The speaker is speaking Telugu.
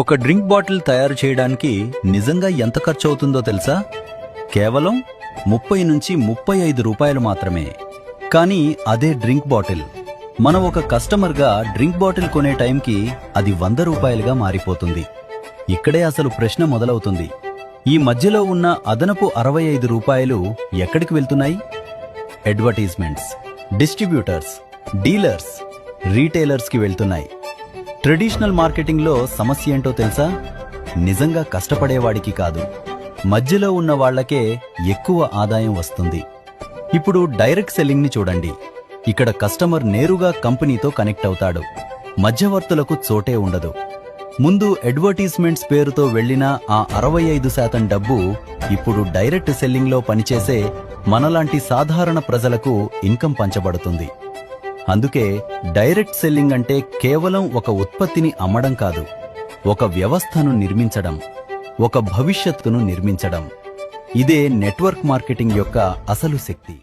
ఒక డ్రింక్ బాటిల్ తయారు చేయడానికి నిజంగా ఎంత ఖర్చు అవుతుందో తెలుసా? కేవలం 30 నుంచి 35 రూపాయలు మాత్రమే. కానీ అదే డ్రింక్ బాటిల్ మనం ఒక కస్టమర్గా డ్రింక్ బాటిల్ కొనే టైంకి అది 100 రూపాయలుగా మారిపోతుంది. ఇక్కడే అసలు ప్రశ్న మొదలవుతుంది. ఈ మధ్యలో ఉన్న అదనపు 65 రూపాయలు ఎక్కడికి వెళ్తున్నాయి? అడ్వర్టైజ్మెంట్స్, డిస్ట్రిబ్యూటర్స్, డీలర్స్, రీటైలర్స్కి వెళ్తున్నాయి. ట్రెడిషనల్ మార్కెటింగ్లో సమస్య ఏంటో తెలుసా? నిజంగా కష్టపడేవాడికి కాదు, మధ్యలో ఉన్న వాళ్లకే ఎక్కువ ఆదాయం వస్తుంది. ఇప్పుడు డైరెక్ట్ సెల్లింగ్ని చూడండి. ఇక్కడ కస్టమర్ నేరుగా కంపెనీతో కనెక్ట్ అవుతాడు. మధ్యవర్తులకు చోటే ఉండదు. ముందు అడ్వర్టైజ్మెంట్స్ పేరుతో వెళ్లిన ఆ 65% డబ్బు ఇప్పుడు డైరెక్ట్ సెల్లింగ్లో పనిచేసే మనలాంటి సాధారణ ప్రజలకు ఇన్కమ్ పంచబడుతుంది. అందుకే డైరెక్ట్ సెల్లింగ్ అంటే కేవలం ఒక ఉత్పత్తిని అమ్మడం కాదు, ఒక వ్యవస్థను నిర్మించడం, ఒక భవిష్యత్తును నిర్మించడం. ఇదే నెట్వర్క్ మార్కెటింగ్ యొక్క అసలు శక్తి.